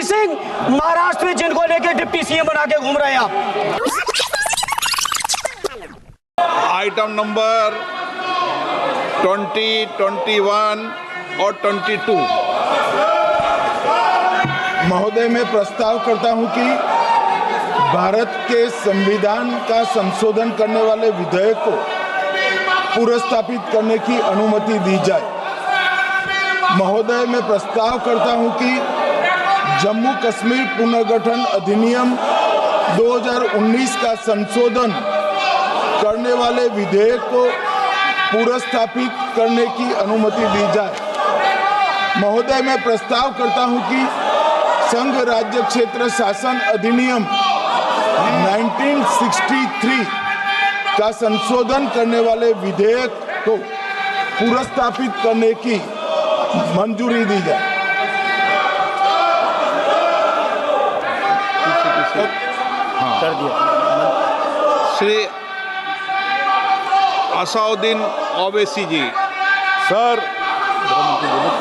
VP Singh Maharashtra में जिनको लेके डिप्टी सीएम बना के घूम रहे हैं आप। आइटम नंबर 20, 21 और 22। महोदय, मैं प्रस्ताव करता हूं कि भारत के संविधान का संशोधन करने वाले विधेयक को पुनर्स्थापित करने की अनुमति दी जाए। महोदय, मैं प्रस्ताव करता हूं कि जम्मू कश्मीर पुनर्गठन अधिनियम 2019 का संशोधन करने वाले विधेयक को पुनर्स्थापित करने की अनुमति दी जाए। महोदय, मैं प्रस्ताव करता हूं कि संघ राज्य क्षेत्र शासन अधिनियम 1963 का संशोधन करने वाले विधेयक को पुनर्स्थापित करने की मंजूरी दी जाए। कर दिया। श्री असाउद्दीन ओवैसी जी। Sir,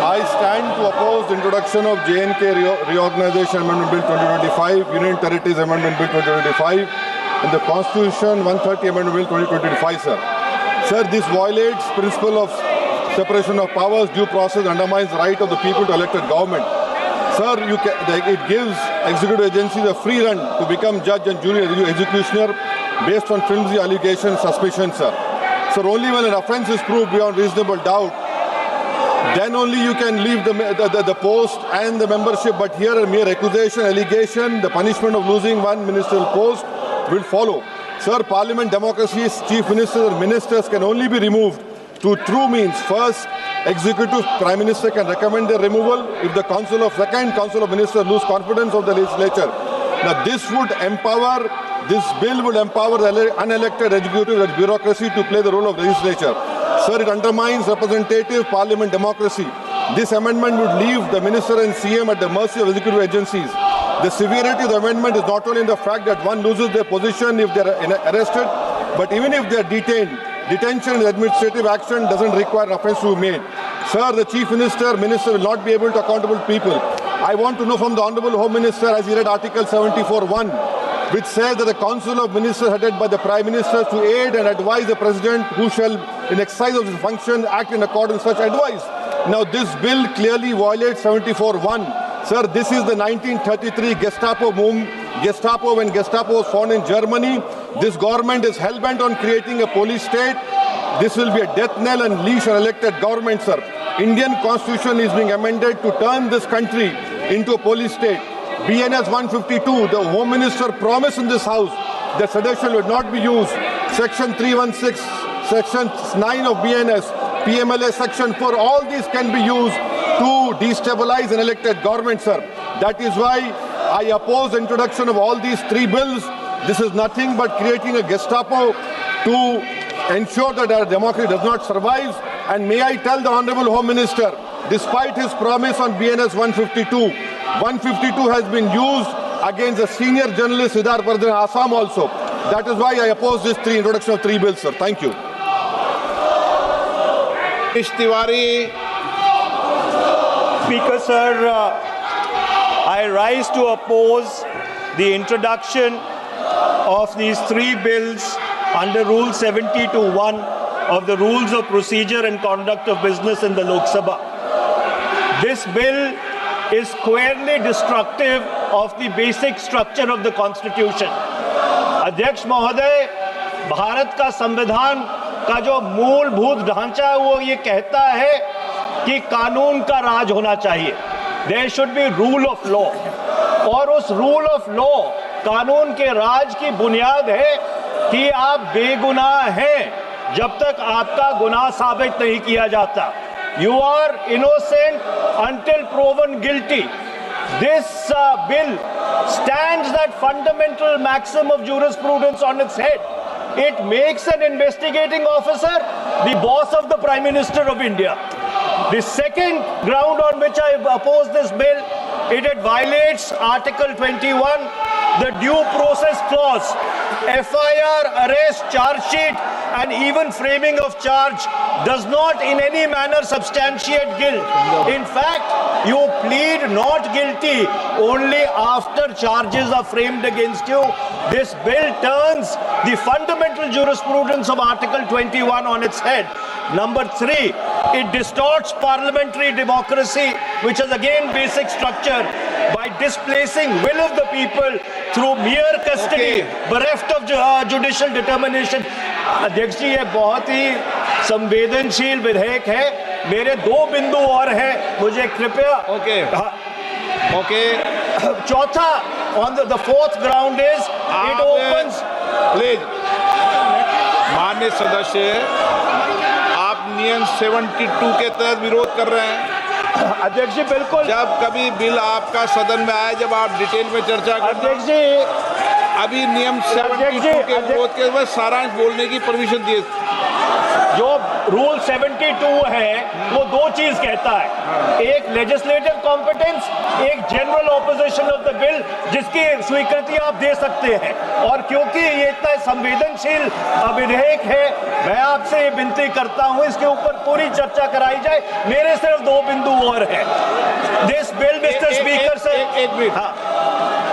I stand to oppose the introduction of J&K Reorganization Amendment Bill 2025, Union Territories Amendment Bill 2025, and the Constitution 130 Amendment Bill 2025, sir. Sir, this violates principle of separation of powers, due process, undermines the right of the people to elected government. Sir, it gives executive agencies a free run to become judge and jury executioner based on flimsy allegations, suspicions, sir. Sir, only when an offence is proved beyond reasonable doubt, then only you can leave the post and the membership. But here a mere accusation, allegation, the punishment of losing one ministerial post will follow. Sir, parliament democracy's chief ministers and ministers can only be removed through true means. First, executive prime minister can recommend their removal if the council of ministers lose confidence of the legislature. Now this bill would empower the unelected executive bureaucracy to play the role of legislature. Sir, it undermines representative parliament democracy. This amendment would leave the minister and CM at the mercy of executive agencies. The severity of the amendment is not only in the fact that one loses their position if they are arrested, but even if they are detained. Detention and administrative action doesn't require an offence to be made. Sir, the chief minister will not be able to accountable people. I want to know from the Honourable Home Minister, as he read Article 74(1), which says that the Council of Ministers headed by the Prime Minister to aid and advise the President who shall, in exercise of his function, act in accordance with such advice. Now, this bill clearly violates 74(1). Sir, this is the 1933 Gestapo when Gestapo was found in Germany. This government is hell-bent on creating a police state. This will be a death knell and leash on elected government, sir. Indian Constitution is being amended to turn this country into a police state. BNS 152, the Home Minister promised in this House that sedition would not be used. Section 316, Section 9 of BNS, PMLA Section 4, all these can be used to destabilize an elected government, sir. That is why I oppose the introduction of all these three bills. This is nothing but creating a Gestapo to ensure that our democracy does not survive. And may I tell the Honourable Home Minister, despite his promise on BNS 152 has been used against the senior journalist Siddharth Vardhan Assam also. That is why I oppose this introduction of three bills, sir. Thank you. Tiwari. Speaker, sir, I rise to oppose the introduction of these three bills under Rule 70(1) of the Rules of Procedure and Conduct of Business in the Lok Sabha. This bill is squarely destructive of the basic structure of the Constitution. अध्यक्ष महोदय, भारत का संविधान का जो मूलभूत ढांचा है वो ये कहता है कि कानून का राज होना चाहिए. There should be rule of law. और उस rule of law, कानून के राज की बुनियाद है कि आप बेगुनाह हैं जब तक आपका गुनाह साबित नहीं किया जाता. You are innocent until proven guilty. This bill stands that fundamental maxim of jurisprudence on its head. It makes an investigating officer the boss of the Prime Minister of India. The second ground on which I oppose this bill It violates Article 21, the due process clause. FIR, arrest, charge sheet, and even framing of charge does not in any manner substantiate guilt. In fact, you plead not guilty only after charges are framed against you. This bill turns the fundamental jurisprudence of Article 21 on its head. Number 3, it distorts parliamentary democracy, which is again basic structure, by displacing will of the people through mere custody, bereft of judicial determination. अध्यक्ष जी, ये बहुत ही संवेदनशील विधेयक है. मेरे 2 बिंदु और हैं, मुझे कृपया. ओके. चौथा, on the fourth ground is it opens. Please माननीय सदस्य, आप नियम 72 के तहत विरोध कर रहे हैं. अध्यक्ष जी बिल्कुल. जब कभी बिल आपका सदन में आए, जब आप डिटेल में चर्चा करें. अध्यक्ष जी, अभी नियम 72 के विरोध के बाद सारांश बोलने की परमिशन दिए. जो रूल 72 है वो 2 चीज कहता है. एक लेजिस्लेटिव कॉम्पिटेंस, एक general opposition of the bill, जिसकी स्वीकृति आप दे सकते हैं. और क्योंकि ये इतना संवेदनशील विधेयक है, मैं आपसे ये विनती करता हूं इसके ऊपर पूरी चर्चा कराई जाए. मेरे सिर्फ 2 बिंदु और हैं. This bill, mister speaker sir, एक मिनट. हाँ,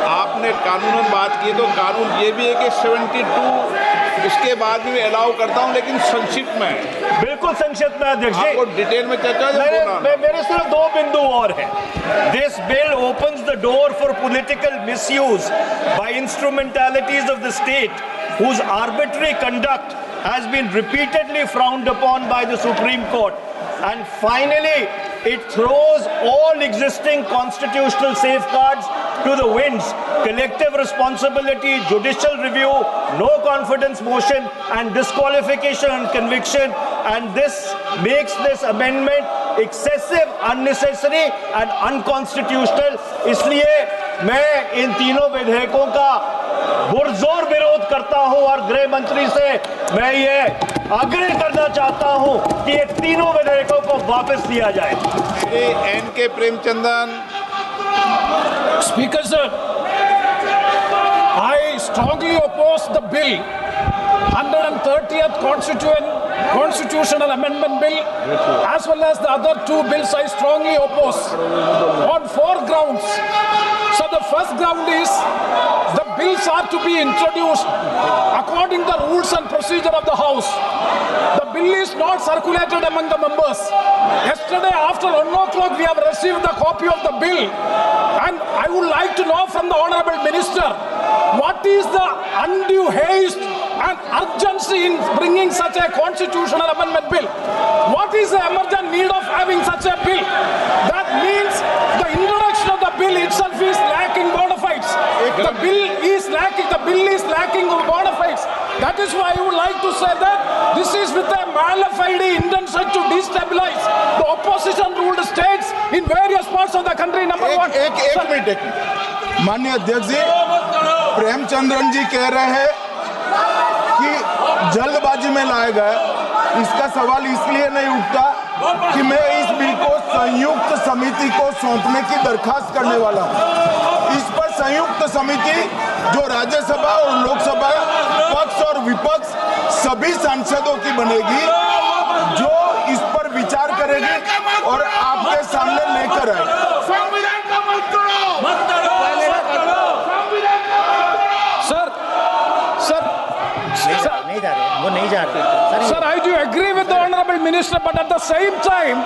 आपने कानूनन बात की, तो कानून ये भी है कि 72 उसके बाद भी अलाउ करता हूं, लेकिन संक्षिप्त में. बिल्कुल संक्षिप्त में अध्यक्ष जी. आपको डिटेल में चर्चा मेरे सिर्फ 2 बिंदु और हैं. This bill opens the door for political misuse by instrumentalities of the state whose arbitrary conduct has been repeatedly frowned upon by the Supreme Court. And finally, it throws all existing constitutional safeguards to the winds. Collective responsibility, judicial review, no confidence motion, and disqualification and conviction. And this makes this amendment excessive, unnecessary, and unconstitutional. इसलिए मैं इन तीनों विधेयकों का पुरजोर विरोध करता हूं और गृह मंत्री से मैं ये आग्रह करना चाहता हूं कि ये तीनों विधेयकों को वापस लिया जाए. Shri N.K. Premachandran. Speaker sir, I strongly oppose the bill, 130th Constitutional Amendment Bill, as well as the other 2 bills I strongly oppose on 4 grounds. So the first ground is the bills are to be introduced according to the rules and procedure of the House. The bill is not circulated among the members. Yesterday after 1 o'clock we have received the copy of the bill, and I would like to know from the Honourable Minister, what is the undue haste and urgency in bringing such a constitutional amendment bill? What is the emergent need of having such a bill? That means the introduction of the bill itself is lacking bona fides. The bill is lacking bona fides. That is why I would like to say that this is with a mala fide intention to destabilize the opposition ruled states in various parts of the country. Number one. एक minute. माननीय अध्यक्ष जी, प्रेमचंद्रन जी कह रहे हैं कि जल्दबाजी में लाया गया. इसका सवाल इसलिए नहीं उठता कि मैं इस बिल को संयुक्त समिति को सौंपने की दरखास्त करने वाला हूं. इस पर संयुक्त समिति जो राज्यसभा और लोकसभा पक्ष और विपक्ष सभी सांसदों की बनेगी, जो इस पर विचार करेगी और आपके सामने लेकर आएगी. Sir, I do agree with the Honourable Minister, but at the same time,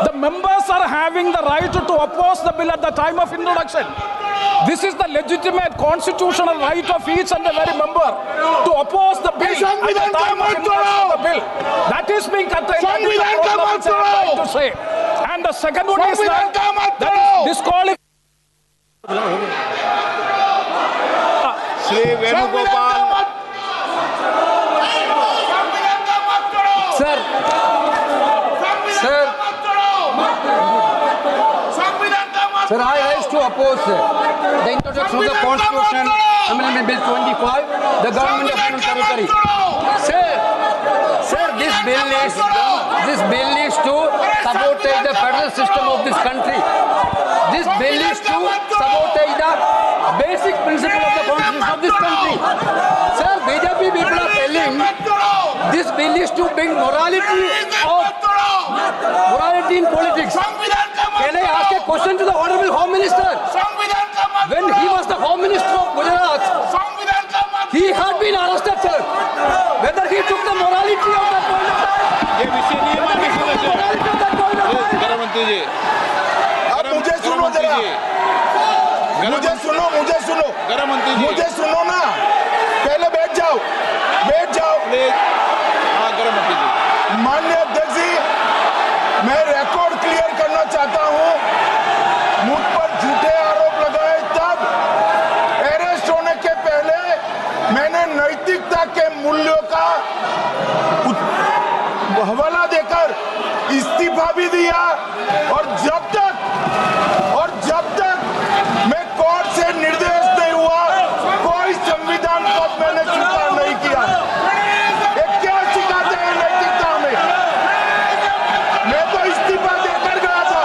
the members are having the right to oppose the bill at the time of introduction. This is the legitimate constitutional right of each and every member to oppose the bill at the time of introduction of the bill. That is being contained. That is the problem which I am trying to say. And the second one is that is disqualification. Shri Venugopal. Sir, I rise to oppose the introduction of the Constitution Amendment Bill 25, the Government of Union Territory. Sir, this bill is this bill is to sabotage the federal system of this country. This bill is to sabotage the basic principle of the constitution of this country. Sir, BJP people are telling this bill is to bring morality in politics. Can I ask a question to the Honorable Home Minister? When he was the Home Minister of Gujarat, he had been arrested, sir. Whether he took the morality of that point of time, ये विषय नहीं है माननीय सदस्य। गृह मंत्री जी, आप मुझे सुनो जरा, मुझे सुनो गृह मंत्री जी, मुझे सुनो ना, पहले बैठ जाओ। प्लीज। हाँ, गृह मंत्री जी। माननीय अध्यक्ष जी, मैं रिकॉर्ड क्लियर करना चाहता हूं। मुझ पर झूठे आरोप लगाए तब अरेस्ट होने के पहले मैंने नैतिकता के मूल्यों का हवाला देकर इस्तीफा भी दिया और जब तक मैं कोर्ट से निर्देश नहीं हुआ कोई संविधान पद मैंने स्वीकार नहीं किया। ये क्या सिखाते हैं नैतिकता में? मैं तो इस्तीफा देकर गया था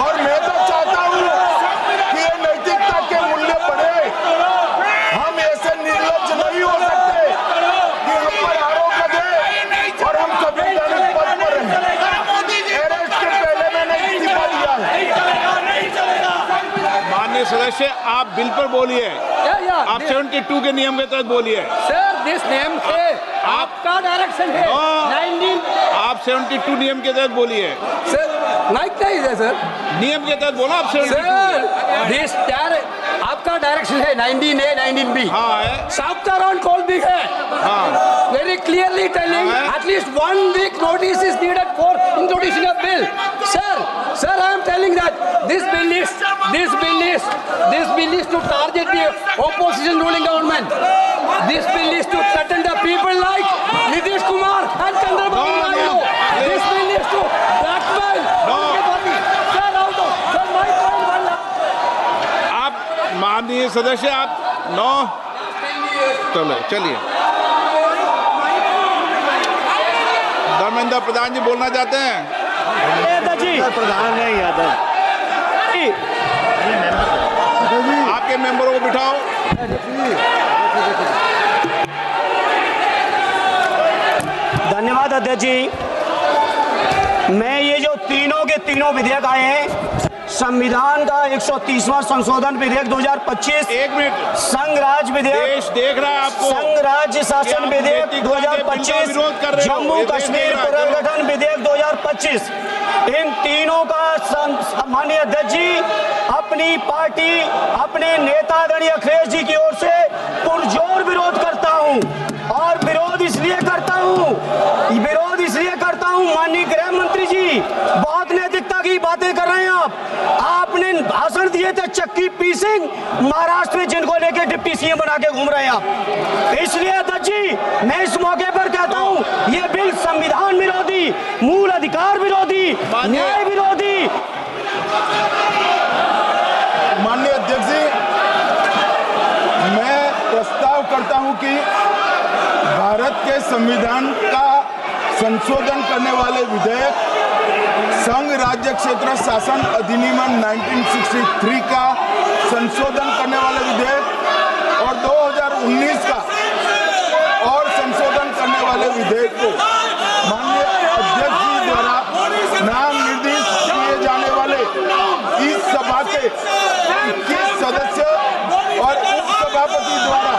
और मैं तो चाहता हूं कि ये नैतिकता के मूल्य बढ़े। हम ऐसे निर्लज्ज नहीं हो सकते कि हम पर आरोप लगे और हम संवैधानिक पद पर रहें। अरेस्ट के पहले मैंने इस्तीफा दिया है। माननीय सदस्य, आप बिल पर बोलिए। आप 72 के नियम के तहत बोलिए। sir, this name से आपका डायरेक्शन है। 19 आप 72 नियम के तहत बोलिए। सर, लाइक नहीं है सर। नियम के तहत बोला आप 72। सर, this आपका डायरेक्शन है 19A 19B। हाँ है। साफ्तारान कॉल भी है। हाँ। Very clearly telling at least 1 week notice is needed for introducing a bill. Sir, I am telling that this bill is to target the opposition ruling government. This bill is to threaten the people like Nitish Kumar and Chandrababu Naidu. This bill is to blackmail. Sir, out of sir, my point one. आप माननीय सदस्य, आप 9 चलिए। धर्मेंद्र प्रधान जी बोलना चाहते हैं? प्रधान नहीं यादव। आपके मेंबरों को बिठाओ। धन्यवाद अध्यक्ष जी। मैं ये जो तीनों के तीनों विधेयक आए हैं, संविधान का 130वां संशोधन विधेयक 2025, 1 मिनट, संघ राज्य विधेयक, देश देख रहा है आपको, संघ राज्य शासन विधेयक 2025, जम्मू कश्मीर पुनर्गठन विधेयक 2025, इन तीनों का माननीय अध्यक्ष जी अपनी पार्टी अपने नेता आदरणीय अखिलेश जी की ओर से पुरजोर विरोध करता हूं। और विरोध इसलिए करता हूं माननीय गृह मंत्री जी, बहुत नैतिकता की बातें कर रहे हैं आप। आपने भाषण दिए थे चक्की पी सिंह महाराष्ट्र में, जिनको लेके डिप्टी सीएम बना के घूम रहे हैं आप। इसलिए अध्यक्ष जी मैं इस मौके पर कहता हूं, ये बिल संविधान विरोधी, मूल अधिकार विरोधी, न्याय विरोधी। माननीय अध्यक्ष जी, मैं प्रस्ताव करता हूं कि भारत के संविधान का संशोधन करने वाले विधेयक, संघ राज्य क्षेत्र शासन अधिनियम 1963 का संशोधन करने वाले विधेयक और 2019 का और संशोधन करने वाले विधेयक को माननीय अध्यक्ष जी द्वारा नाम निर्देशित किए जाने वाले इस सभा के 21 सदस्य और उपसभापति द्वारा